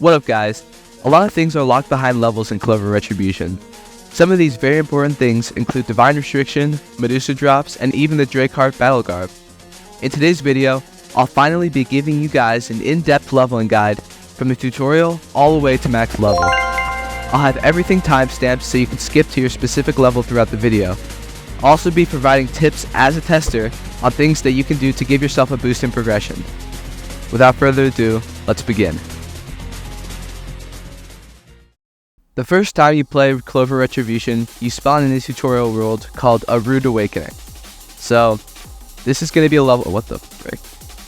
What up guys? A lot of things are locked behind levels in Clover Retribution. Some of these very important things include Divine Restriction, Medusa drops, and even the Drakeheart Battle Garb. In today's video, I'll finally be giving you guys an in-depth leveling guide from the tutorial all the way to max level. I'll have everything timestamped so you can skip to your specific level throughout the video. I'll also be providing tips as a tester on things that you can do to give yourself a boost in progression. Without further ado, let's begin. The first time you play Clover Retribution, you spawn in a tutorial world called A Rude Awakening. So, this is going to be a level... What the frick?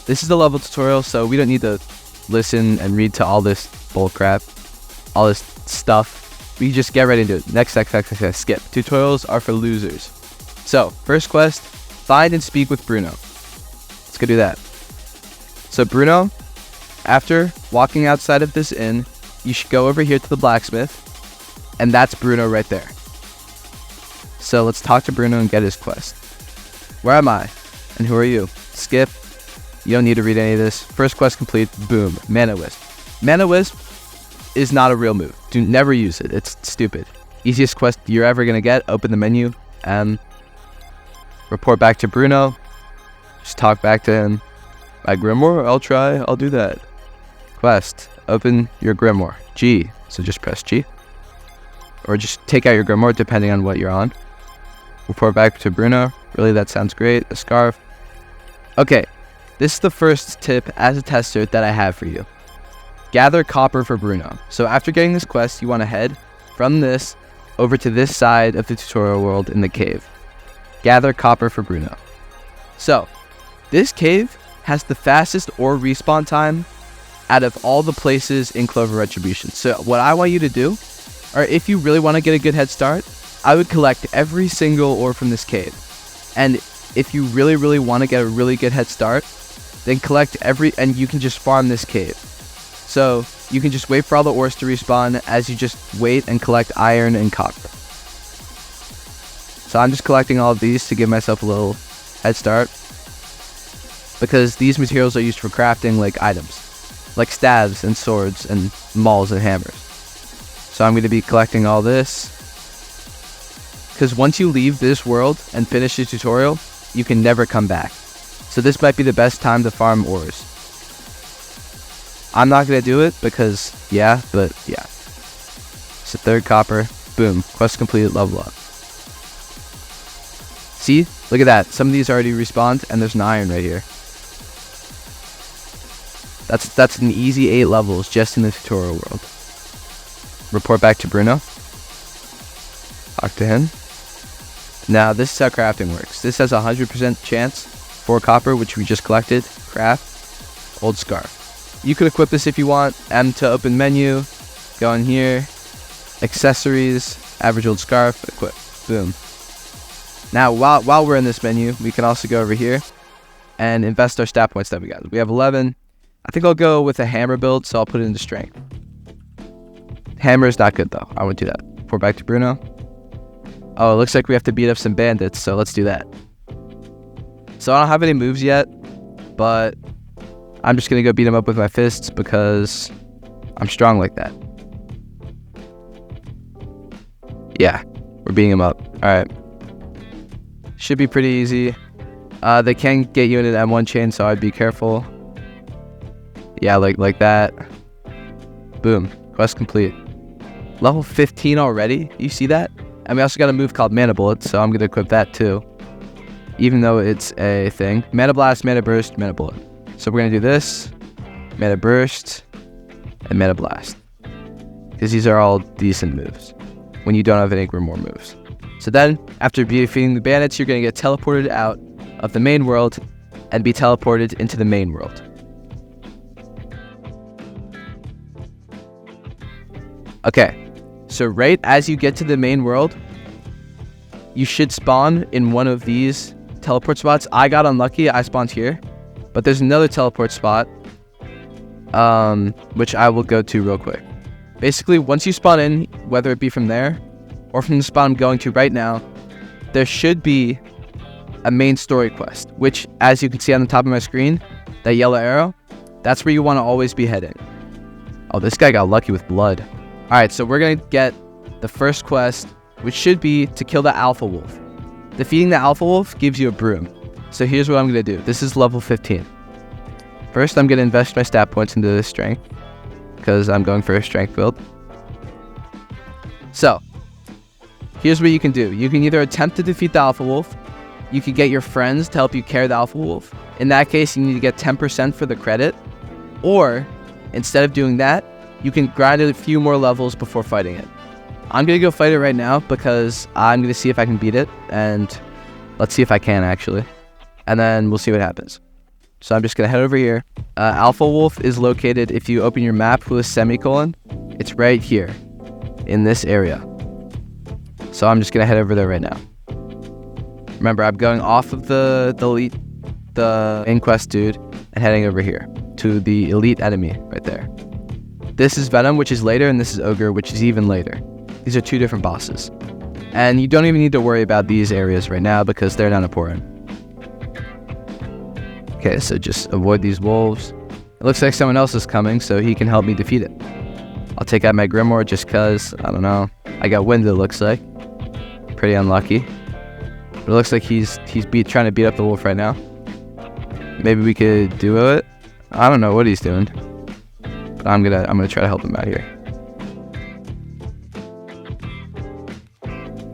This is the level tutorial, so we don't need to listen and read to all this bullcrap, all this stuff. We just get right into it. Next, skip. Tutorials are for losers. So, first quest, find and speak with Bruno. Let's go do that. So Bruno, after walking outside of this inn, you should go over here to the blacksmith, and that's Bruno right there. So let's talk to Bruno and get his quest. Where am I? And who are you? Skip. You don't need to read any of this. First quest complete. Boom. Mana Wisp. Mana Wisp is not a real move. Never use it. It's stupid. Easiest quest you're ever going to get. Open the menu. Report back to Bruno. Just talk back to him. My Grimoire? I'll do that. Quest. Open your Grimoire. G. So just press G. Or just take out your Grimoire depending on what you're on. Report back to Bruno. Really, that sounds great. A scarf. Okay. This is the first tip as a tester that I have for you. Gather copper for Bruno. So after getting this quest, you want to head from this over to this side of the tutorial world in the cave. Gather copper for Bruno. So, this cave has the fastest ore respawn time out of all the places in Clover Retribution. So what I want you to do, or if you really want to get a good head start, I would collect every single ore from this cave. And if you really want to get a really good head start, then collect and you can just farm this cave. So you can just wait for all the ores to respawn as you just wait and collect iron and copper. So I'm just collecting all of these to give myself a little head start, because these materials are used for crafting like items, like staves and swords and mauls and hammers. So I'm going to be collecting all this, because once you leave this world and finish the tutorial, you can never come back. So this might be the best time to farm ores. I'm not going to do it because, but yeah. So third copper, boom, quest completed, level up. See? Look at that. Some of these already respawned, and there's an iron right here. That's an easy 8 levels just in the tutorial world. Report back to Bruno. Talk to him. Now, this is how crafting works. This has a 100% chance for copper, which we just collected. Craft. Old scarf. You could equip this if you want. M to open menu. Go in here. Accessories. Average old scarf. Equip. Boom. Now, while we're in this menu, we can also go over here and invest our stat points that we got. We have 11. I think I'll go with a hammer build, so I'll put it into strength. Hammer is not good, though. I won't do that. Report back to Bruno. Oh, it looks like we have to beat up some bandits, so let's do that. So I don't have any moves yet, but I'm just going to go beat them up with my fists because I'm strong like that. Yeah, we're beating them up. Alright. Should be pretty easy. They can get you in an M1 chain, so I'd be careful. Yeah, like that. Boom. Quest complete. Level 15 already? You see that? And we also got a move called Mana Bullet, so I'm going to equip that too. Even though it's a thing. Mana Blast, Mana Burst, Mana Bullet. So we're going to do this. Mana Burst. And Mana Blast. Because these are all decent moves. When you don't have any Grimoire moves. So then, after defeating the bandits, you're going to get teleported out of the main world. And be teleported into the main world. Okay, so right as you get to the main world, you should spawn in one of these teleport spots. I got unlucky, I spawned here, but there's another teleport spot, which I will go to real quick. Basically, once you spawn in, whether it be from there or from the spot I'm going to right now, there should be a main story quest, which, as you can see on the top of my screen, that yellow arrow, that's where you want to always be heading. Oh, this guy got lucky with blood. Alright, so we're gonna get the first quest, which should be to kill the alpha wolf. Defeating the alpha wolf gives you a broom. So here's what I'm gonna do. This is level 15. First, I'm gonna invest my stat points into this strength, because I'm going for a strength build. So, here's what you can do. You can either attempt to defeat the alpha wolf, you can get your friends to help you carry the alpha wolf. In that case, you need to get 10% for the credit, or instead of doing that, you can grind it a few more levels before fighting it. I'm gonna go fight it right now because I'm gonna see if I can beat it, and let's see if I can actually, and then we'll see what happens. So I'm just gonna head over here. Alpha wolf is located, if you open your map with a semicolon, it's right here in this area. So I'm just gonna head over there right now. Remember, I'm going off of the main quest dude and heading over here to the elite enemy right there. This is Venum, which is later, and this is Ogre, which is even later. These are two different bosses. And you don't even need to worry about these areas right now because they're not important. Okay, so just avoid these wolves. It looks like someone else is coming, so he can help me defeat it. I'll take out my Grimoire just cause, I don't know. I got wind, it looks like. Pretty unlucky. But it looks like he's trying to beat up the wolf right now. Maybe we could duo it. I don't know what he's doing. But I'm gonna try to help him out here.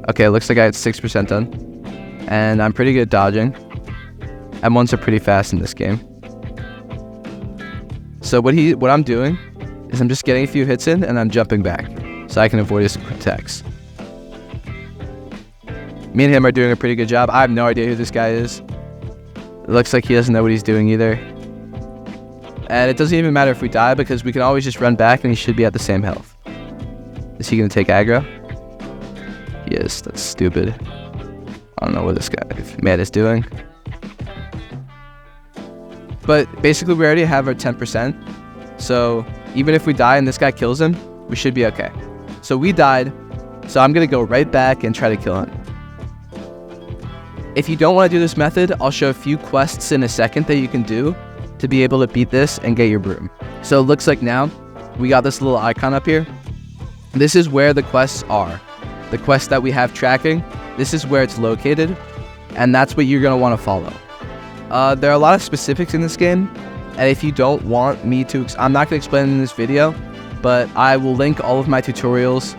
Okay, it looks like I had 6% done. And I'm pretty good at dodging. M1s are pretty fast in this game. So what I'm doing is I'm just getting a few hits in and I'm jumping back so I can avoid his attacks. Me and him are doing a pretty good job. I have no idea who this guy is. It looks like he doesn't know what he's doing either. And it doesn't even matter if we die because we can always just run back and he should be at the same health. Is he gonna take aggro? Yes, that's stupid. I don't know what this guy man is doing. But basically we already have our 10%. So even if we die and this guy kills him, we should be okay. So we died. So I'm gonna go right back and try to kill him. If you don't want to do this method, I'll show a few quests in a second that you can do to be able to beat this and get your broom. So it looks like now we got this little icon up here. This is where the quests are. The quest that we have tracking, this is where it's located, and that's what you're going to want to follow. There are a lot of specifics in this game, and if you don't want me to, I'm not going to explain it in this video, but I will link all of my tutorials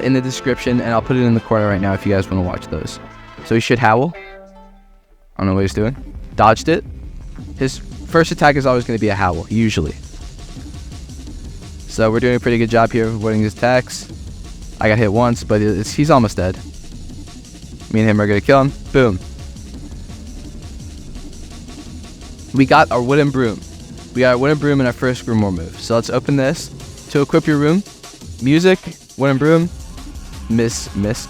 in the description, and I'll put it in the corner right now if you guys want to watch those. So he should howl. I don't know what he's doing. Dodged it. His first attack is always going to be a howl, usually. So we're doing a pretty good job here avoiding his attacks. I got hit once, but he's almost dead. Me and him are going to kill him. Boom. We got our wooden broom. We got our wooden broom in our first Grimoire move. So let's open this. To equip your room, music, wooden broom, miscellaneous,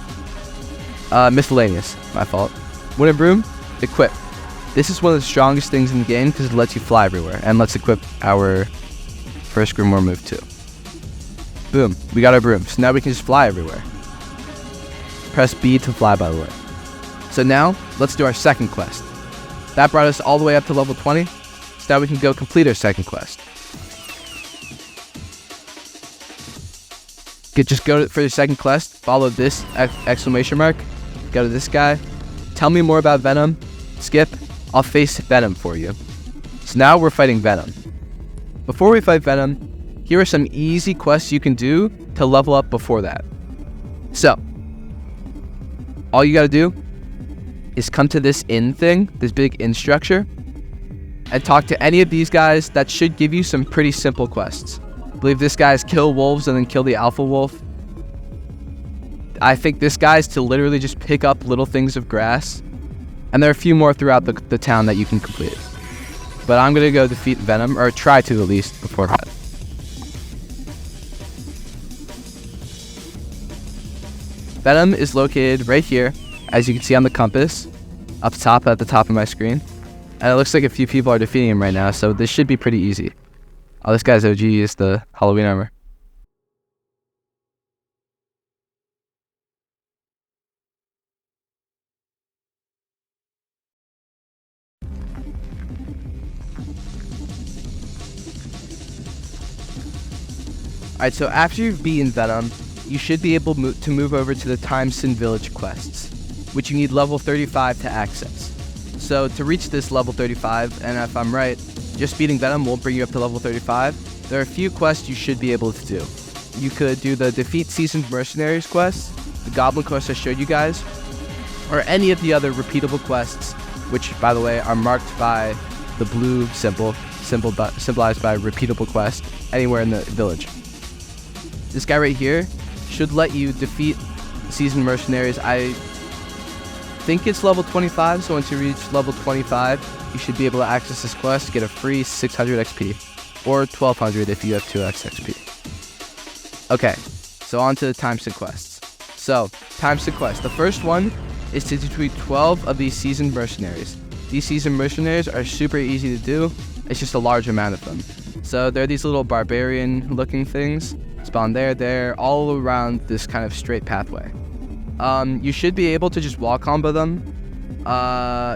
my fault. Wooden broom, equip. This is one of the strongest things in the game because it lets you fly everywhere. And let's equip our first Grimoire move too. Boom, we got our broom. So now we can just fly everywhere. Press B to fly, by the way. So now, let's do our second quest. That brought us all the way up to level 20. So now we can go complete our second quest. Just go for the second quest, follow this exclamation mark, go to this guy, tell me more about Venum, skip, I'll face Venum for you. So now we're fighting Venum. Before we fight Venum, here are some easy quests you can do to level up before that. So, all you gotta do is come to this inn thing, this big inn structure, and talk to any of these guys. That should give you some pretty simple quests. I believe this guy's kill wolves and then kill the alpha wolf. I think this guy's to literally just pick up little things of grass. And there are a few more throughout the town that you can complete. But I'm going to go defeat Venum, or try to at least, before that. Venum is located right here, as you can see on the compass, up top at the top of my screen. And it looks like a few people are defeating him right now, so this should be pretty easy. Oh, this guy's OG is the Halloween armor. Alright, so after you've beaten Venum, you should be able to move over to the Timeston Village quests, which you need level 35 to access. So to reach this level 35, and if I'm right, just beating Venum won't bring you up to level 35, there are a few quests you should be able to do. You could do the Defeat Seasoned Mercenaries quest, the Goblin quest I showed you guys, or any of the other repeatable quests, which, by the way, are marked by the blue symbol, symbolized by repeatable quest, anywhere in the village. This guy right here should let you defeat Seasoned Mercenaries. I think it's level 25, so once you reach level 25, you should be able to access this quest, get a free 600 XP, or 1200 if you have 2x XP. Okay, so on to the Timeston quests. So, Timeston quest. The first one is to defeat 12 of these Seasoned Mercenaries. These Seasoned Mercenaries are super easy to do, it's just a large amount of them. So they're these little barbarian looking things, spawn there, all around this kind of straight pathway. You should be able to just wall combo them.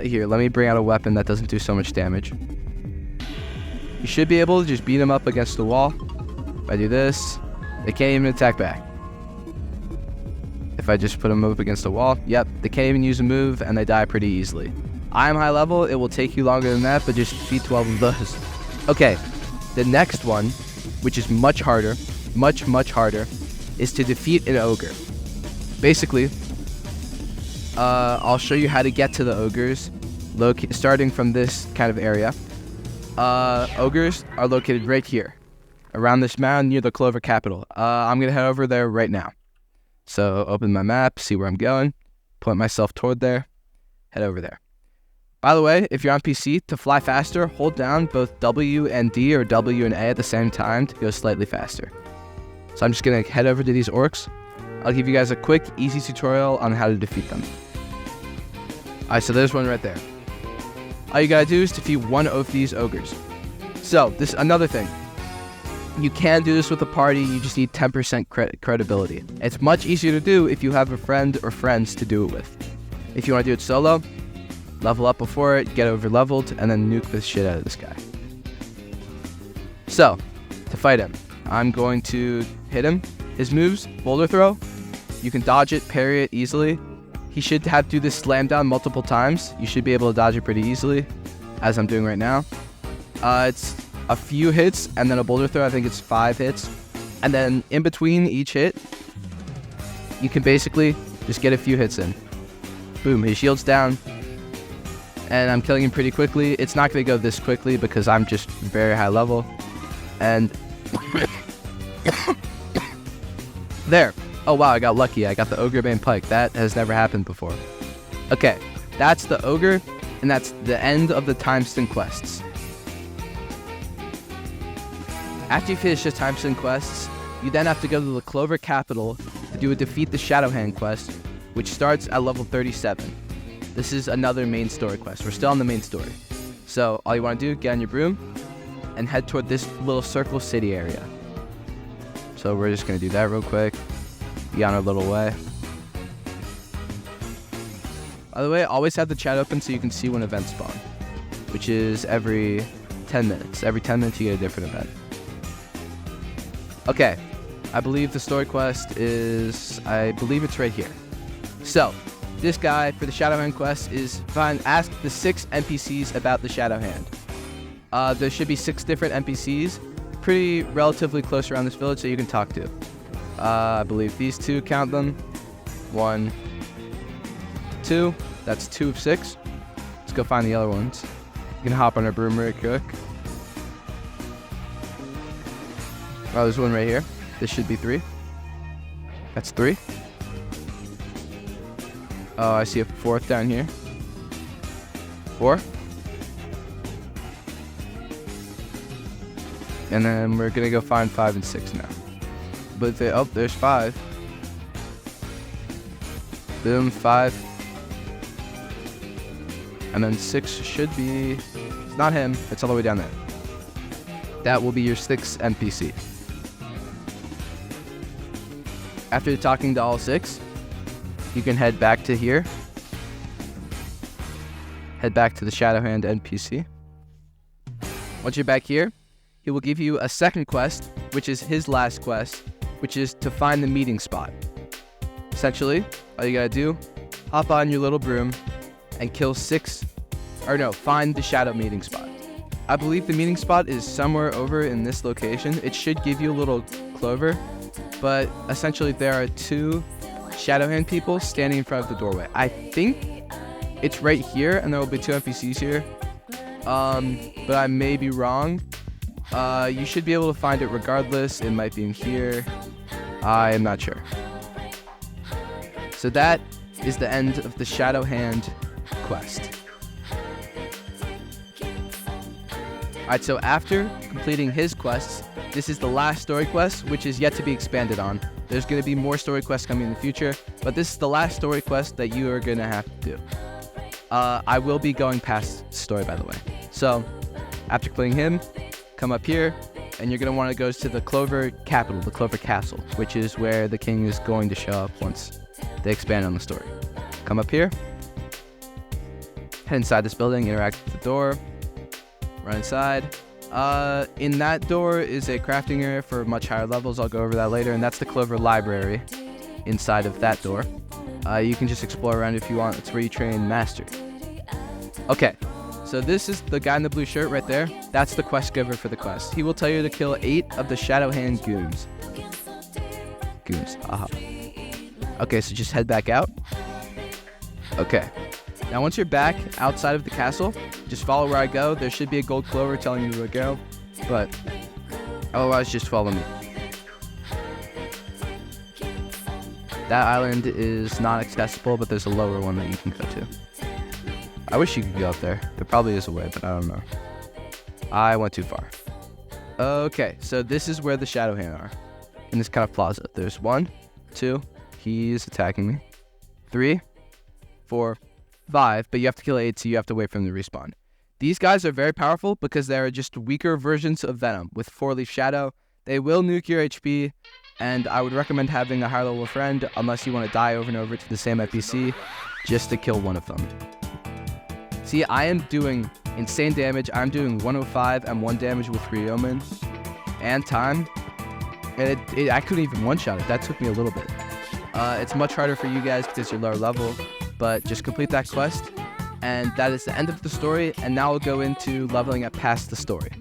Here, let me bring out a weapon that doesn't do so much damage. You should be able to just beat them up against the wall. If I do this, they can't even attack back. If I just put them up against the wall, yep, they can't even use a move and they die pretty easily. I am high level, it will take you longer than that, but just defeat 12 of those. Okay, the next one, which is much harder, much harder, is to defeat an ogre. Basically, I'll show you how to get to the ogres, starting from this kind of area. Ogres are located right here, around this mound near the Clover Capital. I'm going to head over there right now. So open my map, see where I'm going, point myself toward there, head over there. By the way, if you're on PC, to fly faster, hold down both W and D or W and A at the same time to go slightly faster. So I'm just going to head over to these orcs. I'll give you guys a quick, easy tutorial on how to defeat them. Alright, so there's one right there. All you gotta do is defeat one of these ogres. So, this another thing. You can do this with a party, you just need 10% credibility. It's much easier to do if you have a friend or friends to do it with. If you want to do it solo, level up before it, get over leveled, and then nuke the shit out of this guy. So, to fight him, I'm going to hit him. His moves, boulder throw, you can dodge it, parry it easily. He should have to do this slam down multiple times. You should be able to dodge it pretty easily, as I'm doing right now. It's a few hits, and then a boulder throw, I think it's 5 hits. And then in between each hit, you can basically just get a few hits in. Boom, his shield's down. And I'm killing him pretty quickly. It's not going to go this quickly because I'm just very high level. And there. Oh wow, I got lucky. I got the Ogre Bane Pike. That has never happened before. Okay, that's the Ogre, and that's the end of the Timeston quests. After you finish the Timeston quests, you then have to go to the Clover Capital to do a Defeat the Shadowhand quest, which starts at level 37. This is another main story quest. We're still on the main story. So all you want to do, get on your broom and head toward this little circle city area. So we're just going to do that real quick. Be on our little way. By the way, always have the chat open so you can see when events spawn, which is every 10 minutes. Every 10 minutes you get a different event. Okay, I believe the story quest is, I believe it's right here. So, this guy for the Shadowhand quest is ask the 6 NPCs about the Shadowhand. There should be 6 different NPCs, pretty relatively close around this village that you can talk to. I believe these 2, count them. 1, 2, that's 2 of 6. Let's go find the other ones. You can hop on our broom real quick. Oh, there's one right here. This should be 3. That's 3. Oh, I see a 4th down here. 4. And then we're gonna go find 5 and 6 now. But oh, there's 5. Boom, 5. And then 6 should be, it's not him, it's all the way down there. That will be your 6th NPC. After talking to all 6, you can head back to here. Head back to the Shadowhand NPC. Once you're back here, he will give you a second quest, which is his last quest, which is to find the meeting spot. Essentially, all you gotta do, hop on your little broom and find the shadow meeting spot. I believe the meeting spot is somewhere over in this location. It should give you a little clover, but essentially there are 2 shadow hand people standing in front of the doorway. I think it's right here, and there will be 2 NPCs here, but I may be wrong. You should be able to find it regardless. It might be in here. I am not sure. So that is the end of the shadow hand quest. Alright, so after completing his quests, this is the last story quest, which is yet to be expanded on. There's going to be more story quests coming in the future, but this is the last story quest that you are going to have to do. I will be going past the story, by the way. So, after completing him, come up here, and you're going to want to go to the Clover Capital, the Clover Castle, which is where the king is going to show up once they expand on the story. Come up here, head inside this building, interact with the door, run inside. In that door is a crafting area for much higher levels. I'll go over that later, and that's the Clover Library inside of that door. You can just explore around if you want. It's where you train master. Okay, so this is the guy in the blue shirt right there. That's the quest giver for the quest. He will tell you to kill 8 of the shadow hand goons. Aha. Okay, so just head back out. Okay. Now, once you're back outside of the castle, just follow where I go. There should be a gold clover telling you where to go, but otherwise, just follow me. That island is not accessible, but there's a lower one that you can go to. I wish you could go up there. There probably is a way, but I don't know. I went too far. Okay, so this is where the shadow hand are, in this kind of plaza. There's 1, 2, he's attacking me, 3, 4, 5, but you have to kill 8, so you have to wait for them to respawn. These guys are very powerful because they are just weaker versions of Venum with 4-leaf shadow. They will nuke your HP, and I would recommend having a higher level friend unless you want to die over and over to the same NPC just to kill one of them. See, I am doing insane damage. I'm doing 105 and 1 damage with Reomen and time, and I couldn't even one-shot it. That took me a little bit. It's much harder for you guys because you're lower level. But just complete that quest, and that is the end of the story, and now we'll go into leveling up past the story.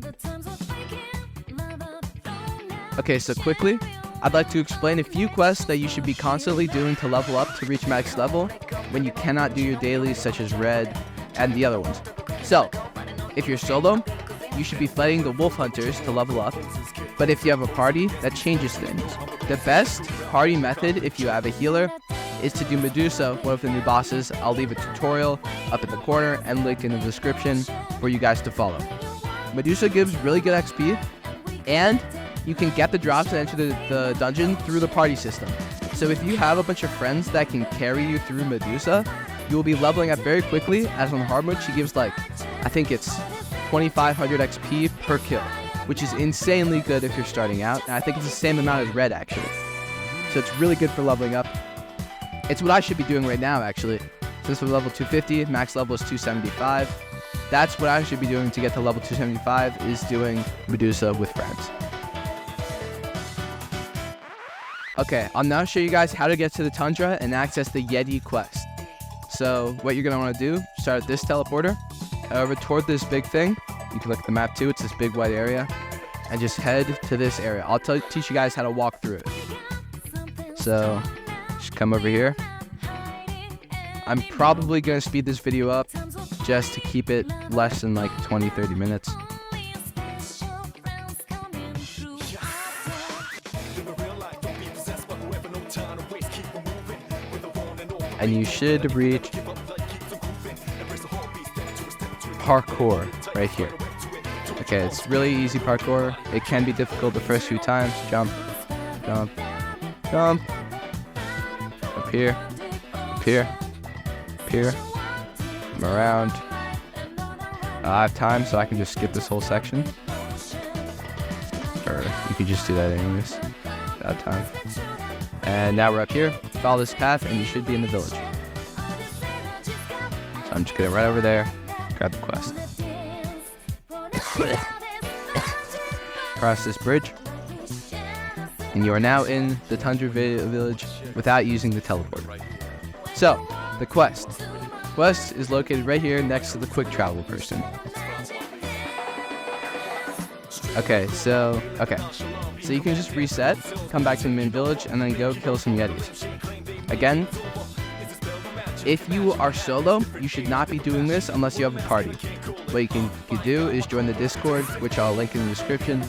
Okay, so quickly, I'd like to explain a few quests that you should be constantly doing to level up to reach max level when you cannot do your dailies such as Red and the other ones. So, if you're solo, you should be fighting the wolf hunters to level up, but if you have a party, that changes things. The best party method if you have a healer is to do Medusa, one of the new bosses. I'll leave a tutorial up in the corner and link in the description for you guys to follow. Medusa gives really good XP, and you can get the drops and enter the dungeon through the party system. So if you have a bunch of friends that can carry you through Medusa, you will be leveling up very quickly, as on hard mode she gives I think it's 2500 XP per kill, which is insanely good if you're starting out, and I think it's the same amount as Red actually. So it's really good for leveling up. It's what I should be doing right now, actually. Since we're level 250, max level is 275. That's what I should be doing to get to level 275, is doing Medusa with friends. Okay, I'll now show you guys how to get to the tundra and access the Yetti quest. So, what you're going to want to do, start at this teleporter, over toward this big thing. You can look at the map too, it's this big white area. And just head to this area. I'll teach you guys how to walk through it. So, just come over here. I'm probably going to speed this video up just to keep it less than 20-30 minutes. And you should reach parkour right here. Okay, it's really easy parkour. It can be difficult the first few times. Jump, jump, jump. Up here, up here, up here. I'm around. I have time, so I can just skip this whole section. Or you could just do that anyways. Without time. And now we're up here. Follow this path, and you should be in the village. So I'm just gonna run over there, grab the quest. cross this bridge. And you are now in the tundra village without using the teleport. So, the quest. Quest is located right here next to the quick travel person. Okay, so you can just reset, come back to the main village, and then go kill some Yettis. Again, if you are solo, you should not be doing this unless you have a party. What you can do is join the Discord, which I'll link in the description,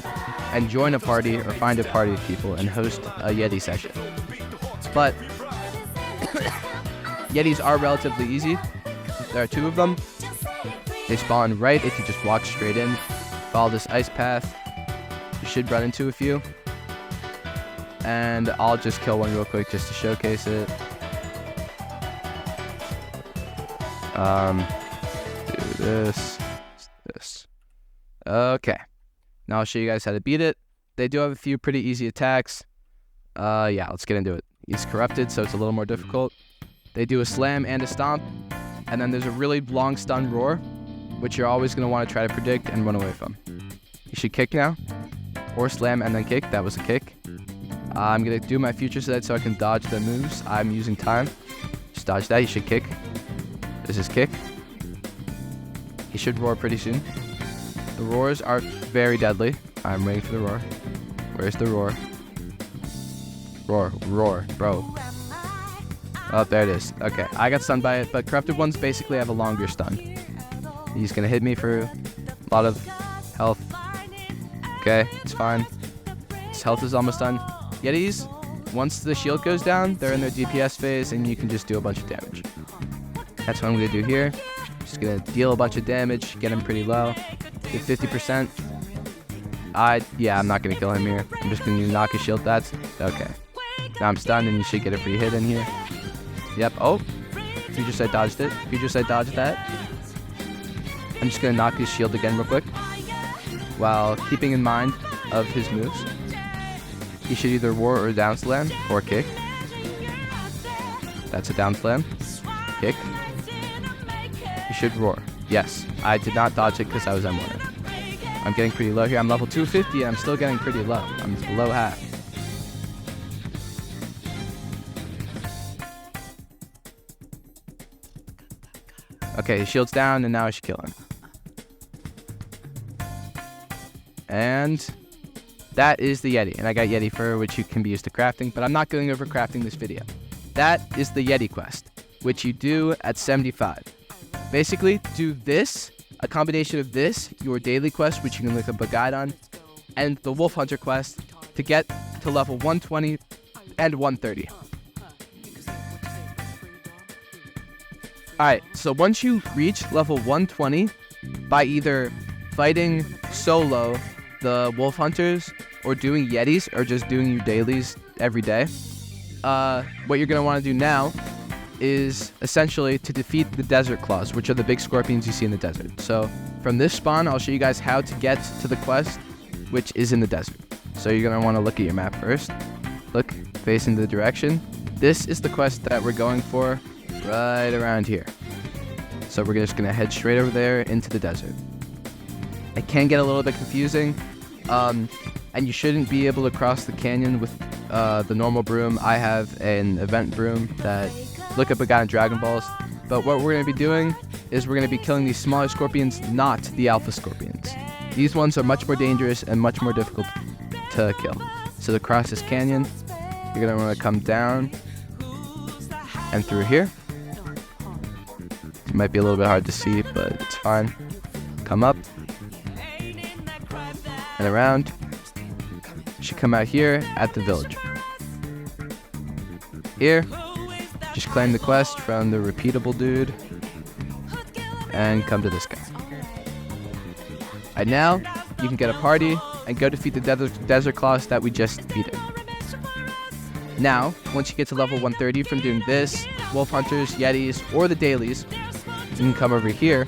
and join a party or find a party of people and host a Yetti session. But Yettis are relatively easy. There are 2 of them. They spawn right if you just walk straight in. Follow this ice path. You should run into a few. And I'll just kill one real quick just to showcase it. Do this. Okay. Now I'll show you guys how to beat it. They do have a few pretty easy attacks. Yeah, let's get into it. He's corrupted, so it's a little more difficult. They do a slam and a stomp. And then there's a really long stun roar, which you're always going to want to try to predict and run away from. You should kick now. Or slam and then kick. That was a kick. I'm going to do my future set so I can dodge the moves. I'm using time. Just dodge that. You should kick. This is kick. He should roar pretty soon. The roars are very deadly. I'm waiting for the roar. Where's the roar? Roar, bro. Oh, there it is. Okay, I got stunned by it, but corrupted ones basically have a longer stun. He's gonna hit me for a lot of health. Okay, it's fine. His health is almost done. Yettis, once the shield goes down, they're in their DPS phase, and you can just do a bunch of damage. That's what I'm gonna do here. Just gonna deal a bunch of damage, get him pretty low. Get 50%. Yeah, I'm not gonna kill him here. I'm just gonna knock his shield. That's okay. Now I'm stunned, and you should get a free hit in here. Yep. Oh, future sight dodged it. Future sight dodged that. I'm just gonna knock his shield again real quick, while keeping in mind of his moves. He should either roar or down slam or kick. That's a down slam. Kick. He should roar. Yes, I did not dodge it because I was M1. I'm getting pretty low here. I'm level 250 and I'm still getting pretty low. I'm below half. Okay, his shield's down and now I should kill him. And that is the Yetti. And I got Yetti fur, which can be used to crafting, but I'm not going over crafting this video. That is the Yetti quest, which you do at 75. Basically, do this, a combination of this, your daily quest, which you can look up a guide on, and the Wolf Hunter quest to get to level 120 and 130. Alright, so once you reach level 120 by either fighting solo the Wolf Hunters or doing Yettis or just doing your dailies every day, what you're going to want to do now is essentially to defeat the desert claws, which are the big scorpions you see in the desert. So from this spawn, I'll show you guys how to get to the quest, which is in the desert. So you're going to want to look at your map first. Look, facing the direction. This is the quest that we're going for right around here. So we're just going to head straight over there into the desert. It can get a little bit confusing, and you shouldn't be able to cross the canyon with the normal broom. I have an event broom that look up a guy in Dragon Balls. But what we're going to be doing is we're going to be killing these smaller scorpions, not the alpha scorpions. These ones are much more dangerous and much more difficult to kill. So to cross this canyon, you're going to want to come down and through here. It might be a little bit hard to see, but it's fine. Come up and around. You should come out here at the village. Here, just claim the quest from the repeatable dude and come to this guy. And now you can get a party and go defeat the desert claws that we just defeated. Now, once you get to level 130 from doing this, Wolf Hunters, Yettis, or the dailies, you can come over here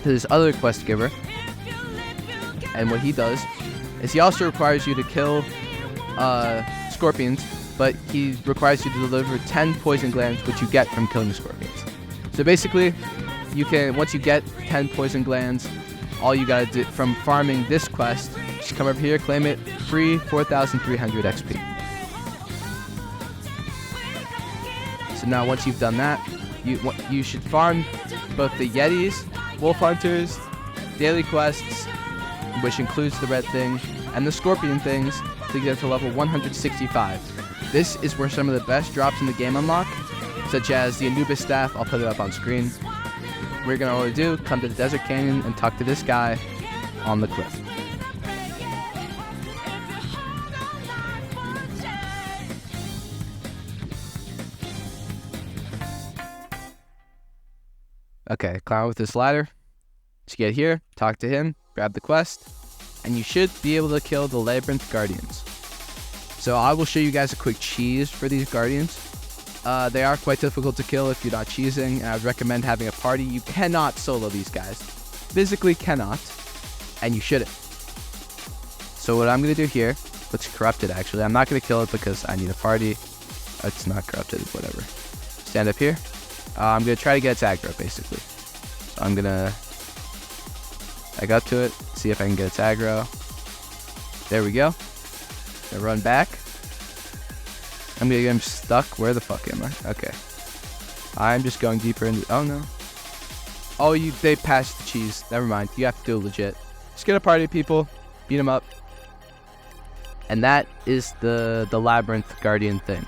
to this other quest giver. And what he does is he also requires you to kill scorpions, but he requires you to deliver 10 poison glands, which you get from killing the scorpions. So basically, you can, once you get 10 poison glands, all you gotta do from farming this quest, just Just come over here, claim it, free 4,300 XP. So now once you've done that, you should farm both the Yettis, Wolf Hunters, daily quests, which includes the red thing, and the scorpion things to get to level 165. This is where some of the best drops in the game unlock, such as the Anubis staff. I'll put it up on screen. We're gonna only do, come to the desert canyon and talk to this guy on the cliff. Okay, climb with this ladder. To get here, talk to him, grab the quest, and you should be able to kill the Labyrinth Guardians. So I will show you guys a quick cheese for these Guardians. They are quite difficult to kill if you're not cheesing, and I would recommend having a party. You cannot solo these guys. Physically cannot, and you shouldn't. So what I'm going to do here, it's corrupted actually. I'm not going to kill it because I need a party. It's not corrupted, whatever. Stand up here. I'm going to try to get its aggro, basically. So I'm going to back up to it, see if I can get its aggro. There we go. Gonna run back. I'm going to get him stuck. Where the fuck am I? Okay. I'm just going deeper into... Oh, no. Oh, they passed the cheese. Never mind. You have to do it legit. Just get a party of people. Beat them up. And that is the Labyrinth Guardian thing.